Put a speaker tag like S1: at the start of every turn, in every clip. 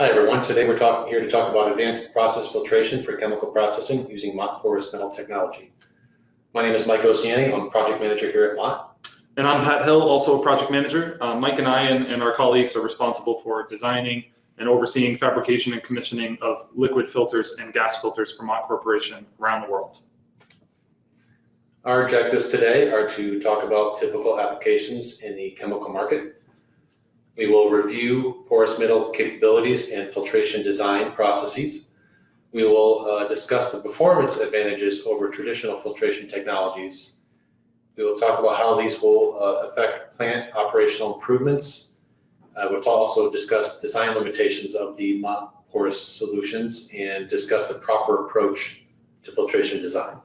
S1: Hi everyone, today we're here to talk about advanced process filtration for chemical processing using Mott porous metal technology. My name is Mike Oceani, I'm project manager here at Mott.
S2: And I'm Pat Hill, also a project manager. Mike and I and our colleagues are responsible for designing and overseeing fabrication and commissioning of liquid filters and gas filters for Mott Corporation around the world.
S1: Our objectives today are to talk about typical applications in the chemical market. We will review porous metal capabilities and filtration design processes. We will discuss the performance advantages over traditional filtration technologies. We will talk about how these will affect plant operational improvements. We'll also discuss design limitations of the Mott porous solutions and discuss the proper approach to filtration design.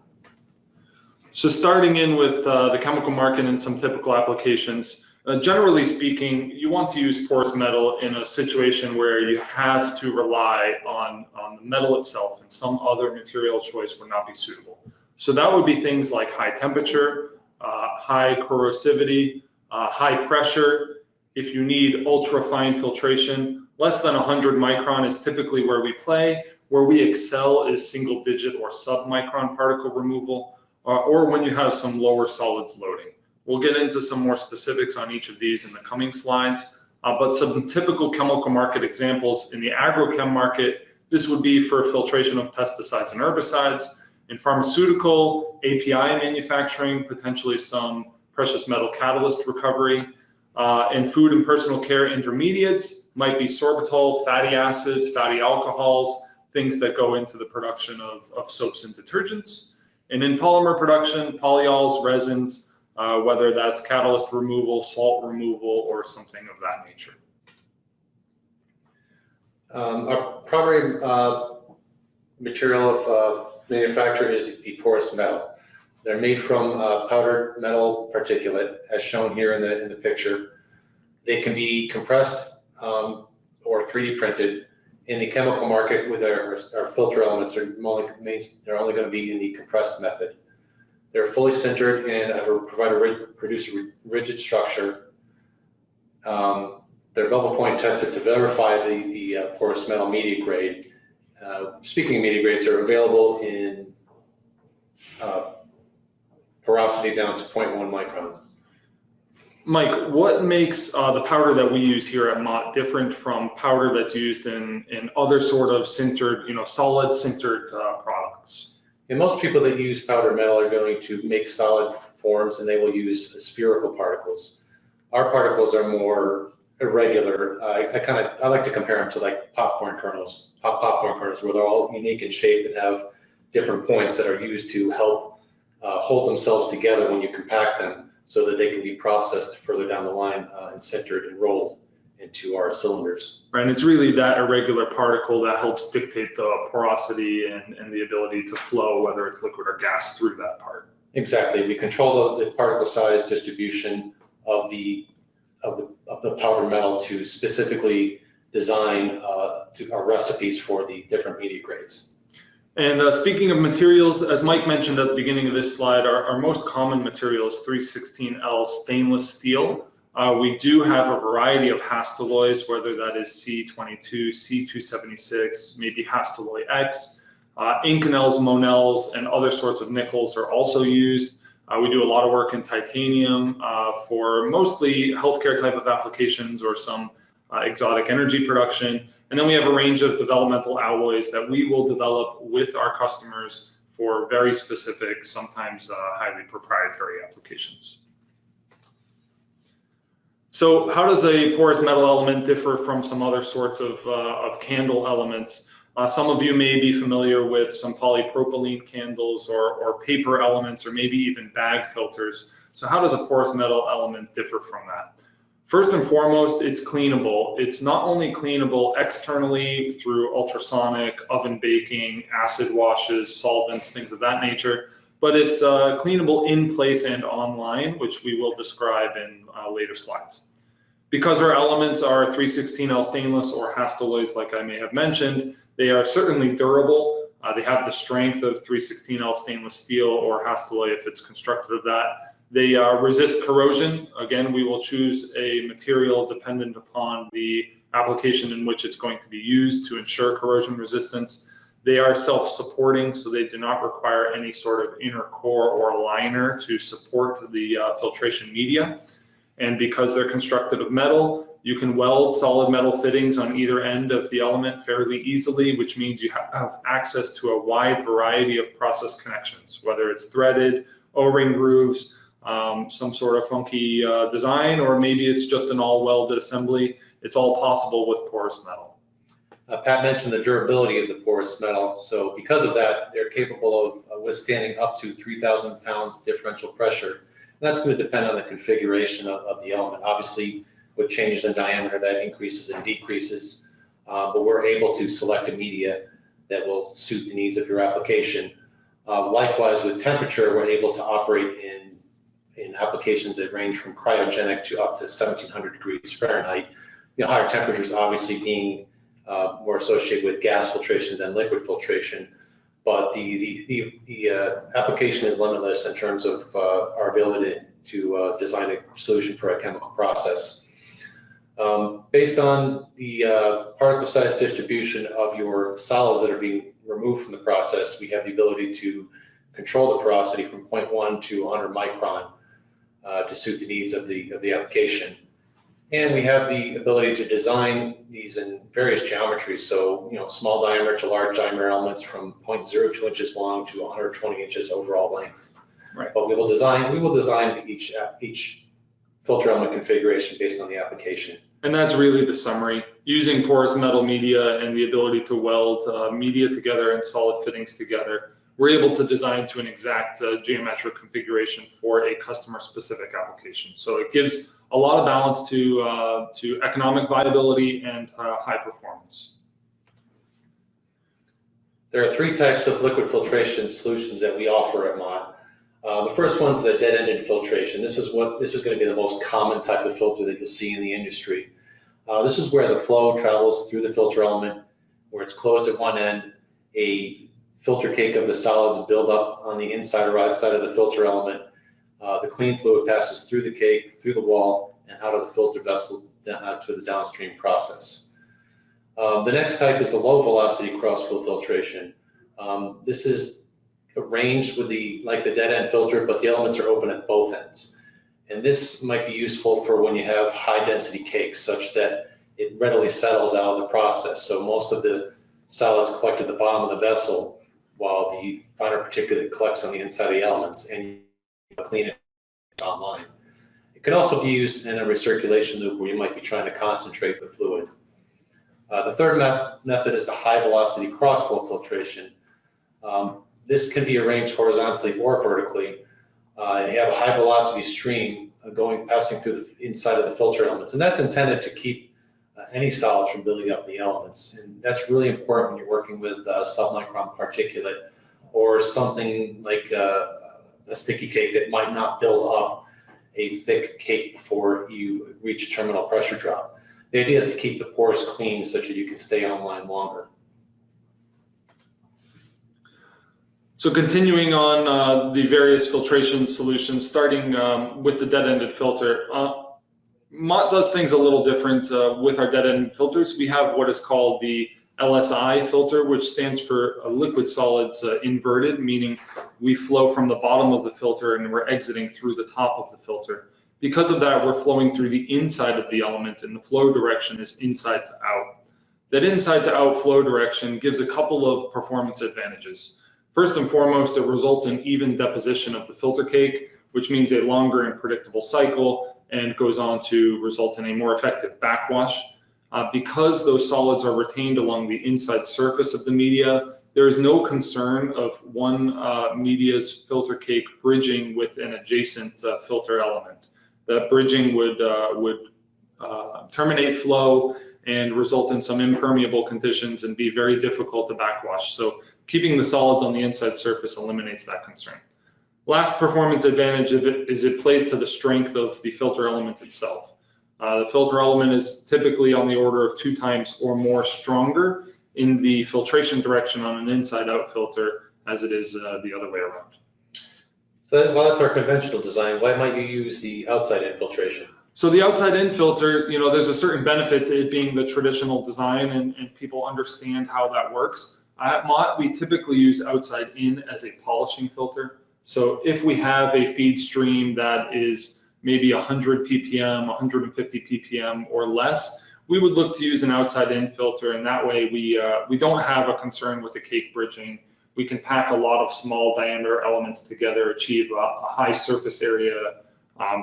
S2: So starting in with the chemical market and some typical applications. Generally speaking, you want to use porous metal in a situation where you have to rely on the metal itself, and some other material choice would not be suitable. So that would be things like high temperature, high corrosivity, high pressure. If you need ultra fine filtration, less than 100 micron is typically where we play. Where we excel is single digit or sub-micron particle removal, or when you have some lower solids loading. We'll get into some more specifics on each of these in the coming slides, but some typical chemical market examples in the agrochem market, this would be for filtration of pesticides and herbicides. In pharmaceutical, API manufacturing, potentially some precious metal catalyst recovery. In food and personal care intermediates, might be sorbitol, fatty acids, fatty alcohols, things that go into the production of soaps and detergents. And in polymer production, polyols, resins, whether that's catalyst removal, salt removal, or something of that nature.
S1: Our primary material of manufacture is the porous metal. They're made from powdered metal particulate, as shown here in the picture. They can be compressed or 3D printed. In the chemical market, with our filter elements, they're only going to be in the compressed method. They're fully sintered and produce a rigid structure. They're bubble point tested to verify the porous metal media grade. Speaking of media grades, they're available in porosity down to 0.1 micron.
S2: Mike, what makes the powder that we use here at Mott different from powder that's used in other sort of sintered, solid sintered products?
S1: And most people that use powdered metal are going to make solid forms, and they will use spherical particles. Our particles are more irregular. I like to compare them to like popcorn kernels, popcorn kernels, where they're all unique in shape and have different points that are used to help hold themselves together when you compact them, so that they can be processed further down the line and sintered and rolled into our cylinders.
S2: Right, and it's really that irregular particle that helps dictate the porosity and the ability to flow, whether it's liquid or gas, through that part.
S1: Exactly. We control the particle size distribution of the powder metal to specifically design our recipes for the different media grades.
S2: And speaking of materials, as Mike mentioned at the beginning of this slide, our most common material is 316L stainless steel. We do have a variety of Hastelloys, whether that is C22, C276, maybe Hastelloy X. Inconels, Monels, and other sorts of nickels are also used. We do a lot of work in titanium for mostly healthcare type of applications or some exotic energy production. And then we have a range of developmental alloys that we will develop with our customers for very specific, sometimes highly proprietary applications. So how does a porous metal element differ from some other sorts of candle elements? Some of you may be familiar with some polypropylene candles or paper elements, or maybe even bag filters. So how does a porous metal element differ from that? First and foremost, it's cleanable. It's not only cleanable externally through ultrasonic, oven baking, acid washes, solvents, things of that nature, but it's cleanable in place and online, which we will describe in later slides. Because our elements are 316L stainless or Hastelloys, like I may have mentioned, they are certainly durable. They have the strength of 316L stainless steel or Hastelloy if it's constructed of that. They resist corrosion. Again, we will choose a material dependent upon the application in which it's going to be used to ensure corrosion resistance. They are self-supporting, so they do not require any sort of inner core or liner to support the filtration media. And because they're constructed of metal, you can weld solid metal fittings on either end of the element fairly easily, which means you have access to a wide variety of process connections, whether it's threaded, O-ring grooves, some sort of funky design, or maybe it's just an all welded assembly. It's all possible with porous metal.
S1: Pat mentioned the durability of the porous metal. So because of that, they're capable of withstanding up to 3,000 pounds differential pressure. And that's going to depend on the configuration of the element. Obviously, with changes in diameter, that increases and decreases, but we're able to select a media that will suit the needs of your application. Likewise, with temperature, we're able to operate in applications that range from cryogenic to up to 1,700 degrees Fahrenheit. Higher temperatures obviously being more associated with gas filtration than liquid filtration, but the application is limitless in terms of our ability to design a solution for a chemical process. Based on the particle size distribution of your solids that are being removed from the process, we have the ability to control the porosity from 0.1 to 100 micron to suit the needs of the application. And we have the ability to design these in various geometries. So, small diameter to large diameter elements from 0.02 inches long to 120 inches overall length.
S2: Right.
S1: But we will design each filter element configuration based on the application.
S2: And that's really the summary. Using porous metal media and the ability to weld media together and solid fittings together, we're able to design to an exact geometric configuration for a customer-specific application. So it gives a lot of balance to economic viability and high performance.
S1: There are three types of liquid filtration solutions that we offer at Mott. The first one's the dead-ended filtration. This is going to be the most common type of filter that you'll see in the industry. This is where the flow travels through the filter element, where it's closed at one end. A filter cake of the solids build up on the inside or outside of the filter element. The clean fluid passes through the cake, through the wall, and out of the filter vessel to the downstream process. The next type is the low velocity cross-flow filtration. This is arranged with like the dead end filter, but the elements are open at both ends. And this might be useful for when you have high density cakes such that it readily settles out of the process. So most of the solids collect at the bottom of the vessel while the finer particulate collects on the inside of the elements, and you clean it online. It can also be used in a recirculation loop where you might be trying to concentrate the fluid. The third method is the high velocity cross-flow filtration. This can be arranged horizontally or vertically. You have a high velocity stream passing through the inside of the filter elements, and that's intended to keep any solids from building up the elements. And that's really important when you're working with submicron particulate or something like a sticky cake that might not build up a thick cake before you reach a terminal pressure drop. The idea is to keep the pores clean such that you can stay online longer.
S2: So continuing on the various filtration solutions, starting with the dead-ended filter. Mott does things a little different with our dead-end filters. We have what is called the LSI filter, which stands for liquid solids inverted, meaning we flow from the bottom of the filter and we're exiting through the top of the filter. Because of that, we're flowing through the inside of the element and the flow direction is inside to out. That inside to out flow direction gives a couple of performance advantages. First and foremost, it results in even deposition of the filter cake, which means a longer and predictable cycle, and goes on to result in a more effective backwash. Because those solids are retained along the inside surface of the media, there is no concern of one media's filter cake bridging with an adjacent filter element. That bridging would terminate flow and result in some impermeable conditions and be very difficult to backwash. So keeping the solids on the inside surface eliminates that concern. Last performance advantage of it is it plays to the strength of the filter element itself. The filter element is typically on the order of 2 times or more stronger in the filtration direction on an inside-out filter as it is the other way around.
S1: While that's our conventional design, why might you use the outside infiltration?
S2: So the outside-in filter, there's a certain benefit to it being the traditional design, and people understand how that works. At Mott, we typically use outside-in as a polishing filter. So if we have a feed stream that is maybe 100 ppm, 150 ppm or less, we would look to use an outside-in filter, and that way we don't have a concern with the cake bridging. We can pack a lot of small diameter elements together, achieve a high surface area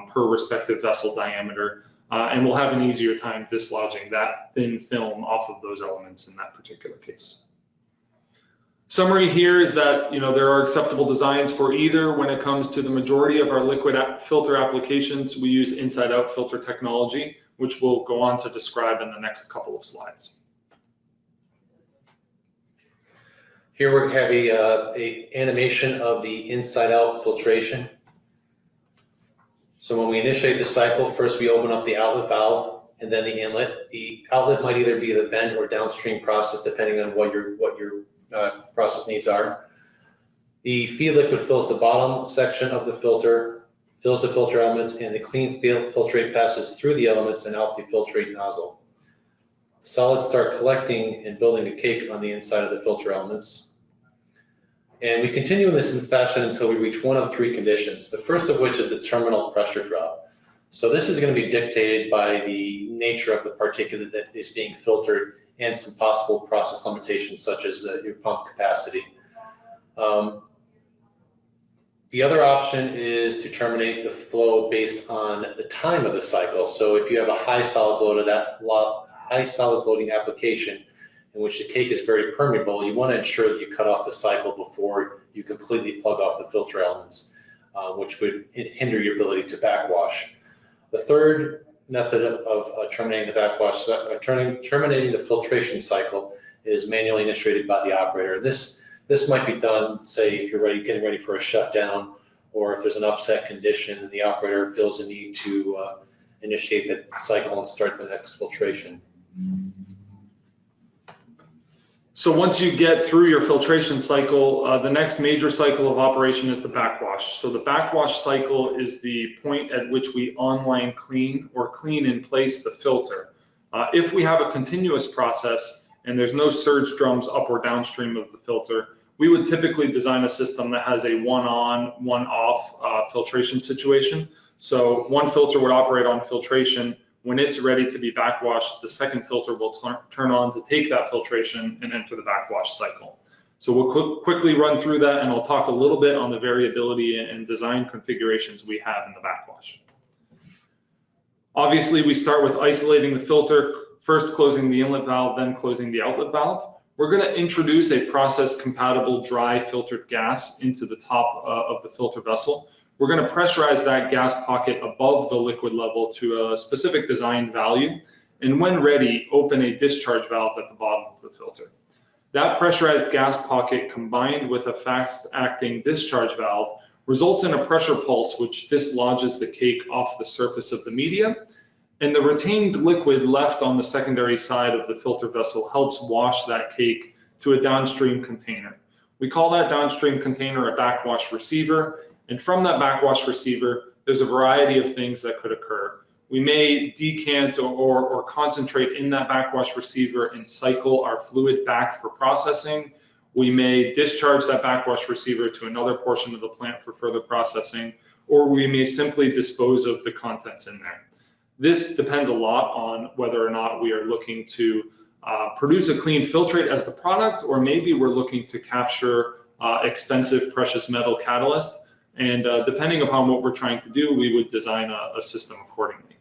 S2: per respective vessel diameter, and we'll have an easier time dislodging that thin film off of those elements in that particular case. Summary here is that there are acceptable designs for either. When it comes to the majority of our liquid filter applications, we use inside-out filter technology, which we'll go on to describe in the next couple of slides.
S1: Here we have a animation of the inside-out filtration. So when we initiate the cycle, first we open up the outlet valve and then the inlet. The outlet might either be the vent or downstream process, depending on what your process needs are. The feed liquid fills the bottom section of the filter, fills the filter elements, and the clean filtrate passes through the elements and out the filtrate nozzle. Solids start collecting and building a cake on the inside of the filter elements. And we continue in this fashion until we reach one of three conditions, the first of which is the terminal pressure drop. So this is going to be dictated by the nature of the particulate that is being filtered and some possible process limitations such as your pump capacity. The other option is to terminate the flow based on the time of the cycle. So if you have a high solids loading application in which the cake is very permeable, you want to ensure that you cut off the cycle before you completely plug off the filter elements, which would hinder your ability to backwash. The third method of terminating the backwash, terminating the filtration cycle, is manually initiated by the operator. This might be done, say, if you're getting ready for a shutdown, or if there's an upset condition and the operator feels the need to initiate the cycle and start the next filtration.
S2: So once you get through your filtration cycle, the next major cycle of operation is the backwash. So the backwash cycle is the point at which we online clean or clean in place the filter. If we have a continuous process and there's no surge drums up or downstream of the filter, we would typically design a system that has a one-on, one-off filtration situation. So one filter would operate on filtration. When it's ready to be backwashed, the second filter will turn on to take that filtration and enter the backwash cycle. So we'll quickly run through that, and I'll talk a little bit on the variability and design configurations we have in the backwash. Obviously, we start with isolating the filter, first closing the inlet valve, then closing the outlet valve. We're going to introduce a process-compatible dry filtered gas into the top of the filter vessel. We're going to pressurize that gas pocket above the liquid level to a specific design value, and when ready, open a discharge valve at the bottom of the filter. That pressurized gas pocket combined with a fast-acting discharge valve results in a pressure pulse which dislodges the cake off the surface of the media, and the retained liquid left on the secondary side of the filter vessel helps wash that cake to a downstream container. We call that downstream container a backwash receiver. And from that backwash receiver, there's a variety of things that could occur. We may decant or concentrate in that backwash receiver and cycle our fluid back for processing. We may discharge that backwash receiver to another portion of the plant for further processing, or we may simply dispose of the contents in there. This depends a lot on whether or not we are looking to produce a clean filtrate as the product, or maybe we're looking to capture expensive precious metal catalyst. And depending upon what we're trying to do, we would design a system accordingly.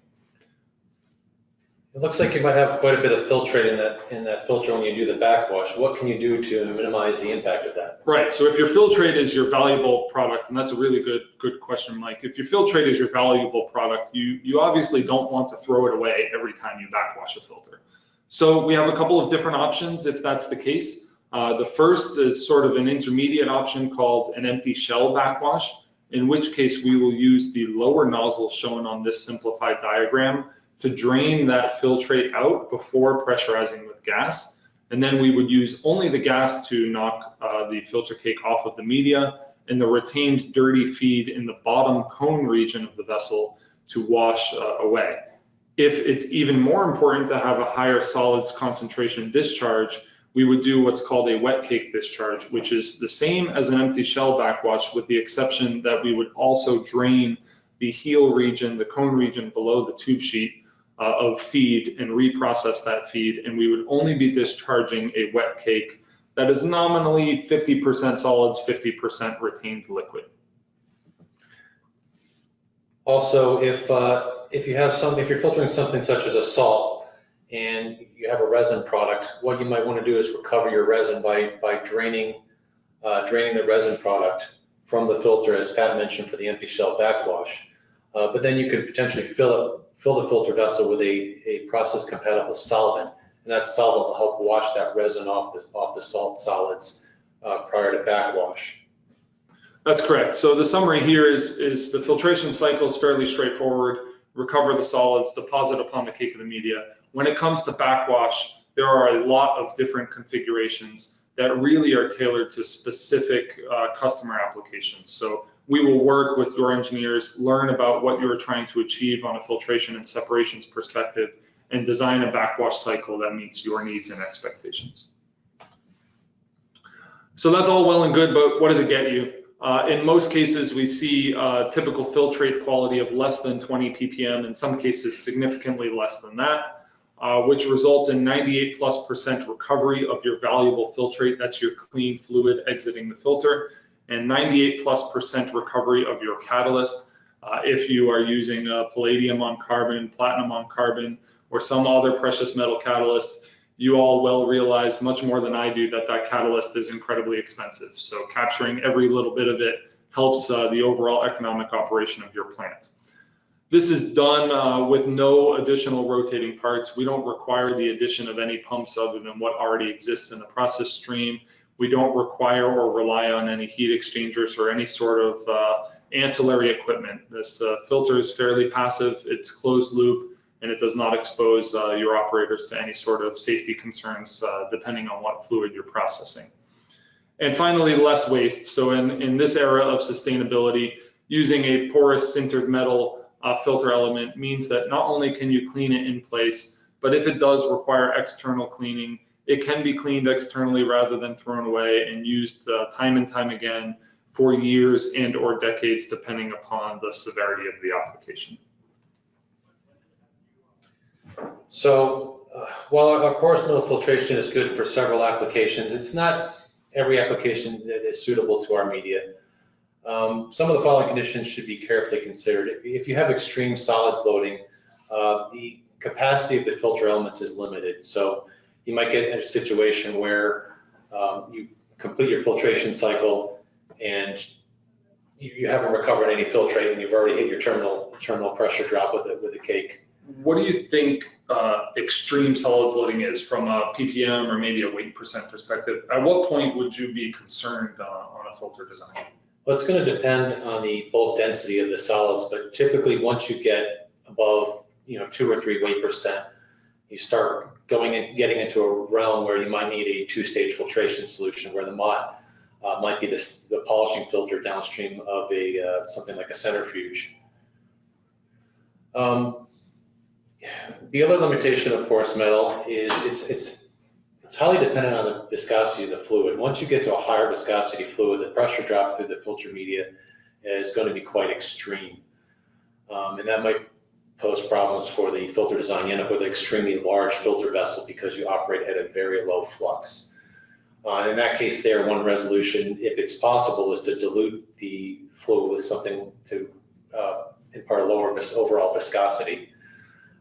S1: It looks like you might have quite a bit of filtrate in that filter when you do the backwash. What can you do to minimize the impact of that?
S2: Right, so if your filtrate is your valuable product, and that's a really good question, Mike. If your filtrate is your valuable product, you obviously don't want to throw it away every time you backwash a filter. So we have a couple of different options if that's the case. The first is sort of an intermediate option called an empty shell backwash, in which case we will use the lower nozzle shown on this simplified diagram to drain that filtrate out before pressurizing with gas. And then we would use only the gas to knock the filter cake off of the media, and the retained dirty feed in the bottom cone region of the vessel to wash away. If it's even more important to have a higher solids concentration discharge, we would do what's called a wet cake discharge, which is the same as an empty shell backwash, with the exception that we would also drain the heel region, the cone region below the tube sheet of feed and reprocess that feed, and we would only be discharging a wet cake that is nominally 50% solids, 50% retained liquid.
S1: Also, if you're filtering something such as a salt and you have a resin product, what you might want to do is recover your resin by draining the resin product from the filter, as Pat mentioned, for the empty shell backwash. But then you could potentially fill the filter vessel with a process compatible solvent, and that solvent will help wash that resin off the salt solids prior to backwash.
S2: That's correct. So the summary here is the filtration cycle is fairly straightforward. Recover the solids, deposit upon the cake of the media. When it comes to backwash, there are a lot of different configurations that really are tailored to specific customer applications. So we will work with your engineers, learn about what you're trying to achieve on a filtration and separations perspective, and design a backwash cycle that meets your needs and expectations. So that's all well and good, but what does it get you? In most cases, we see typical filtrate quality of less than 20 ppm, in some cases significantly less than that, which results in 98+% recovery of your valuable filtrate. That's your clean fluid exiting the filter, and 98+% recovery of your catalyst. If you are using palladium on carbon, platinum on carbon, or some other precious metal catalyst, you all well realize much more than I do that catalyst is incredibly expensive. So capturing every little bit of it helps the overall economic operation of your plant. This is done with no additional rotating parts. We don't require the addition of any pumps other than what already exists in the process stream. We don't require or rely on any heat exchangers or any sort of ancillary equipment. This filter is fairly passive, it's closed loop, and it does not expose your operators to any sort of safety concerns depending on what fluid you're processing. And finally, less waste. So in this era of sustainability, using a porous sintered metal filter element means that not only can you clean it in place, but if it does require external cleaning, it can be cleaned externally rather than thrown away and used time and time again for years and or decades, depending upon the severity of the application.
S1: So while our porous metal filtration is good for several applications, it's not every application that is suitable to our media. Some of the following conditions should be carefully considered. If you have extreme solids loading, the capacity of the filter elements is limited. So you might get in a situation where you complete your filtration cycle and you haven't recovered any filtrate and you've already hit your terminal pressure drop with a cake.
S2: What do you think extreme solids loading is from a ppm or maybe a weight percent perspective? At what point would you be concerned on a filter design?
S1: Well, it's going to depend on the bulk density of the solids, but typically once you get above 2 or 3 weight percent, you start getting into a realm where you might need a 2-stage filtration solution, where the Mott might be the polishing filter downstream of something like a centrifuge. The other limitation of porous metal is it's highly dependent on the viscosity of the fluid. Once you get to a higher viscosity fluid, the pressure drop through the filter media is going to be quite extreme. And that might pose problems for the filter design. You end up with an extremely large filter vessel because you operate at a very low flux. In that case there, one resolution, if it's possible, is to dilute the fluid with something to impart a lower overall viscosity.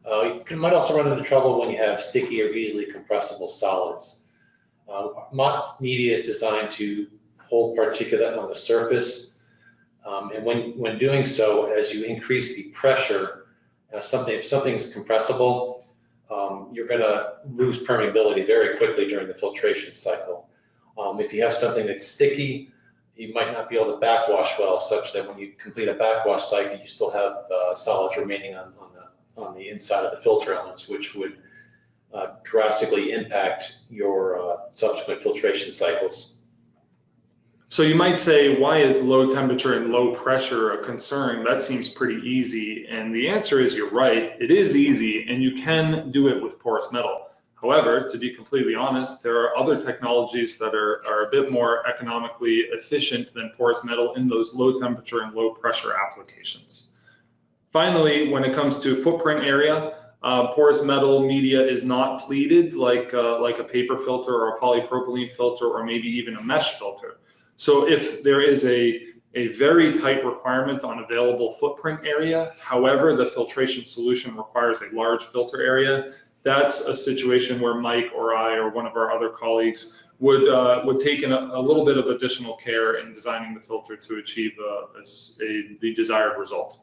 S1: You might also run into trouble when you have sticky or easily compressible solids. Mott media is designed to hold particulate on the surface, and when doing so, as you increase the pressure, if something's compressible, you're going to lose permeability very quickly during the filtration cycle. If you have something that's sticky, you might not be able to backwash well, such that when you complete a backwash cycle, you still have solids remaining on the inside of the filter elements, which would drastically impact your subsequent filtration cycles.
S2: So you might say, why is low temperature and low pressure a concern? That seems pretty easy. And the answer is you're right. It is easy, and you can do it with porous metal. However, to be completely honest, there are other technologies that are a bit more economically efficient than porous metal in those low temperature and low pressure applications. Finally, when it comes to footprint area, porous metal media is not pleated like a paper filter or a polypropylene filter or maybe even a mesh filter. So if there is a very tight requirement on available footprint area, however, the filtration solution requires a large filter area, that's a situation where Mike or I or one of our other colleagues would take a little bit of additional care in designing the filter to achieve the desired result.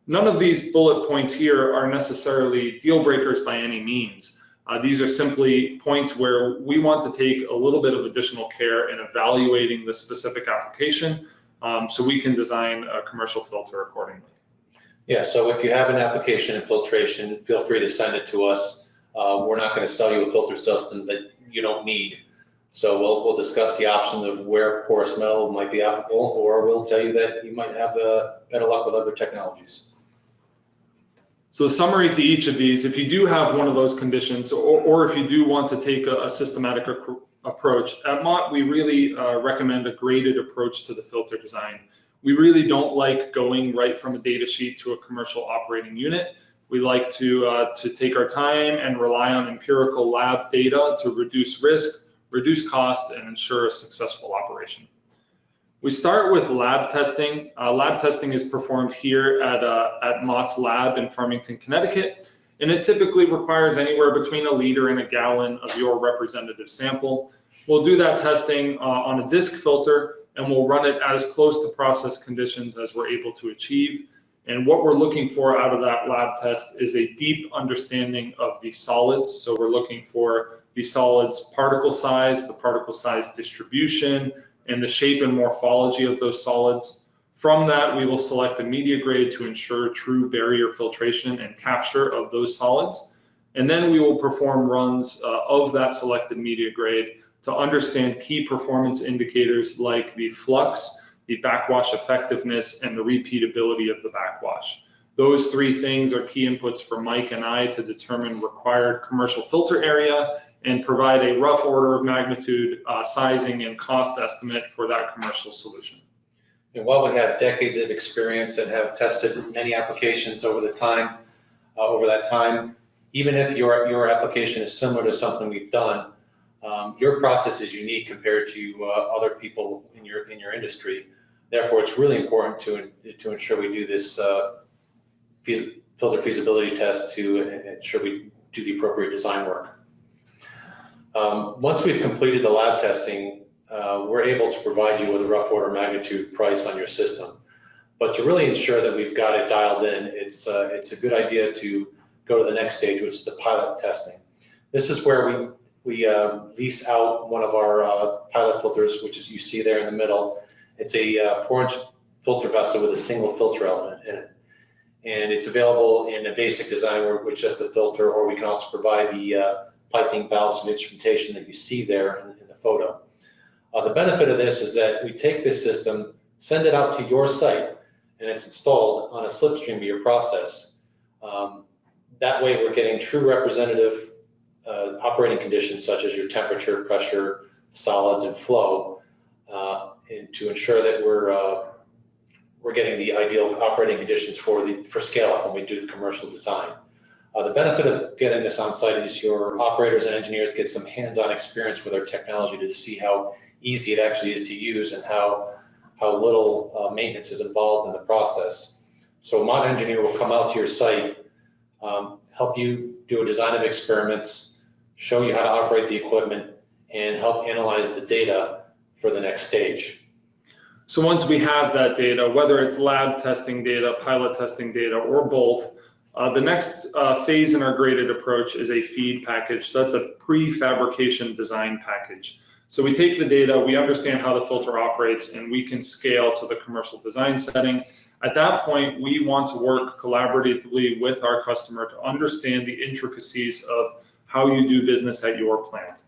S2: None of these bullet points here are necessarily deal breakers by any means. These are simply points where we want to take a little bit of additional care in evaluating the specific application so we can design a commercial filter accordingly.
S1: Yeah, so if you have an application in filtration, feel free to send it to us. We're not going to sell you a filter system that you don't need. So we'll discuss the options of where porous metal might be applicable, or we'll tell you that you might have better luck with other technologies.
S2: So summary to each of these, if you do have one of those conditions, or if you do want to take a systematic approach, at Mott, we really recommend a graded approach to the filter design. We really don't like going right from a data sheet to a commercial operating unit. We like to take our time and rely on empirical lab data to reduce risk, reduce cost, and ensure a successful operation. We start with lab testing. Lab testing is performed here at Mott's lab in Farmington, Connecticut, and it typically requires anywhere between 1 liter and 1 gallon of your representative sample. We'll do that testing on a disc filter, and we'll run it as close to process conditions as we're able to achieve. And what we're looking for out of that lab test is a deep understanding of the solids. So we're looking for the solids particle size, the particle size distribution, and the shape and morphology of those solids. From that, we will select a media grade to ensure true barrier filtration and capture of those solids. And then we will perform runs of that selected media grade to understand key performance indicators like the flux, the backwash effectiveness, and the repeatability of the backwash. Those 3 things are key inputs for Mike and I to determine required commercial filter area and provide a rough order of magnitude sizing and cost estimate for that commercial solution.
S1: And while we have decades of experience and have tested many applications over that time, even if your application is similar to something we've done, your process is unique compared to other people in your industry. Therefore, it's really important to ensure we do this filter feasibility test to ensure we do the appropriate design work. Once we've completed the lab testing, we're able to provide you with a rough order magnitude price on your system. But to really ensure that we've got it dialed in, it's a good idea to go to the next stage, which is the pilot testing. This is where we lease out one of our pilot filters, which is you see there in the middle. It's a 4-inch filter vessel with a single filter element in it. And it's available in a basic design with just the filter, or we can also provide the piping, valves, and instrumentation that you see there in the photo. The benefit of this is that we take this system, send it out to your site, and it's installed on a slipstream of your process. That way we're getting true representative operating conditions such as your temperature, pressure, solids, and flow, and to ensure that we're getting the ideal operating conditions for scale up when we do the commercial design. The benefit of getting this on site is your operators and engineers get some hands-on experience with our technology to see how easy it actually is to use and how little maintenance is involved in the process. So a Mott engineer will come out to your site, help you do a design of experiments, show you how to operate the equipment, and help analyze the data for the next stage.
S2: So once we have that data, whether it's lab testing data, pilot testing data, or both, the next phase in our graded approach is a feed package. So that's a prefabrication design package. So we take the data, we understand how the filter operates, and we can scale to the commercial design setting. At that point, we want to work collaboratively with our customer to understand the intricacies of how you do business at your plant.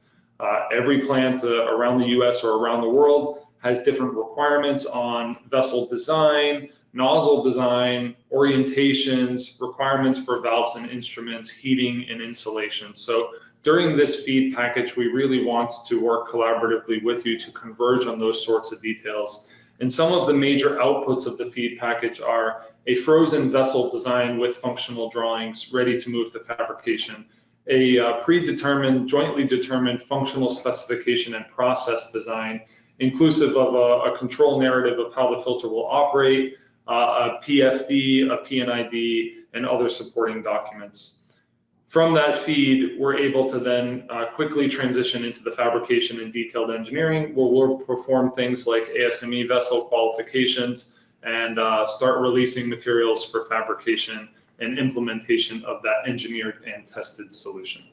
S2: Every plant around the US or around the world has different requirements on vessel design, nozzle design, orientations, requirements for valves and instruments, heating and insulation. So during this feed package, we really want to work collaboratively with you to converge on those sorts of details. And some of the major outputs of the feed package are a frozen vessel design with functional drawings ready to move to fabrication, a predetermined, jointly determined functional specification and process design, inclusive of a control narrative of how the filter will operate, a PFD, a PNID, and other supporting documents. From that feed, we're able to then quickly transition into the fabrication and detailed engineering, where we'll perform things like ASME vessel qualifications and start releasing materials for fabrication and implementation of that engineered and tested solution.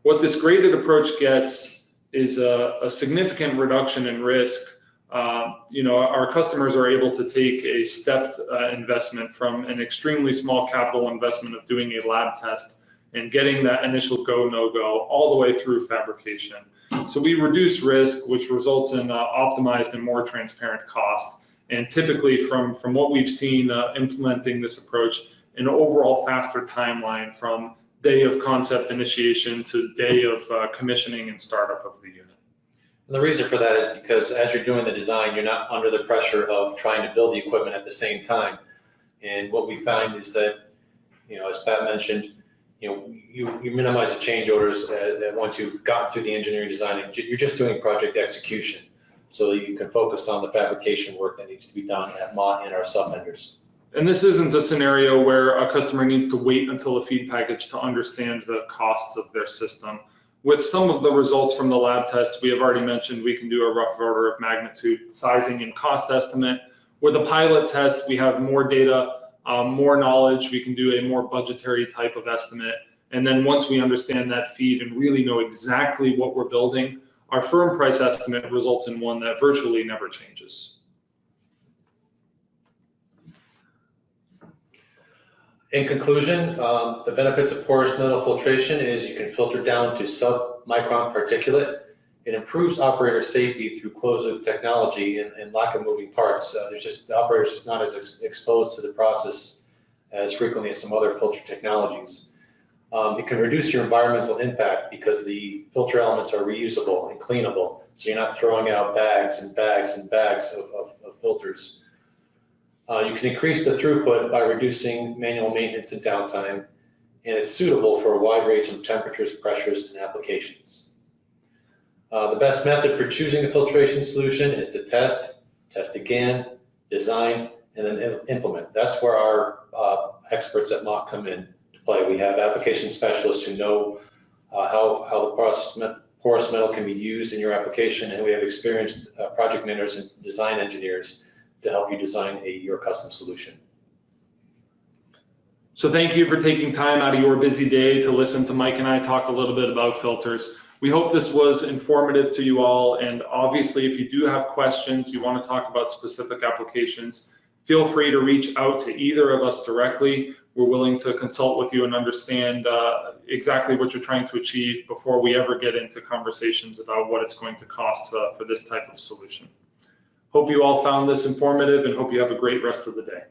S2: What this graded approach gets is a significant reduction in risk. Our customers are able to take a stepped investment from an extremely small capital investment of doing a lab test and getting that initial go, no go all the way through fabrication. So we reduce risk, which results in optimized and more transparent cost. And typically from what we've seen implementing this approach, an overall faster timeline from day of concept initiation to day of commissioning and startup of the unit.
S1: And the reason for that is because as you're doing the design, you're not under the pressure of trying to build the equipment at the same time. And what we find is that, as Pat mentioned, you minimize the change orders once you've gotten through the engineering design. You're just doing project execution, so that you can focus on the fabrication work that needs to be done at Mott and our sub-vendors.
S2: And this isn't a scenario where a customer needs to wait until a feed package to understand the costs of their system. With some of the results from the lab test, we have already mentioned we can do a rough order of magnitude sizing and cost estimate. With a pilot test, we have more data, more knowledge, we can do a more budgetary type of estimate. And then once we understand that feed and really know exactly what we're building, our firm price estimate results in one that virtually never changes.
S1: In conclusion, the benefits of porous metal filtration is you can filter down to sub-micron particulate. It improves operator safety through closed-loop technology and lack of moving parts. The operator's just not as exposed to the process as frequently as some other filter technologies. It can reduce your environmental impact because the filter elements are reusable and cleanable, so you're not throwing out bags and bags and bags of filters. You can increase the throughput by reducing manual maintenance and downtime, and it's suitable for a wide range of temperatures, pressures, and applications. The best method for choosing a filtration solution is to test again, design, and then implement. That's where our experts at Mott come in to play. We have application specialists who know how the porous metal can be used in your application, and we have experienced project managers and design engineers to help you design your custom solution.
S2: So thank you for taking time out of your busy day to listen to Mike and I talk a little bit about filters. We hope this was informative to you all, and obviously if you do have questions, you want to talk about specific applications, feel free to reach out to either of us directly. We're willing to consult with you and understand exactly what you're trying to achieve before we ever get into conversations about what it's going to cost for this type of solution. Hope you all found this informative and hope you have a great rest of the day.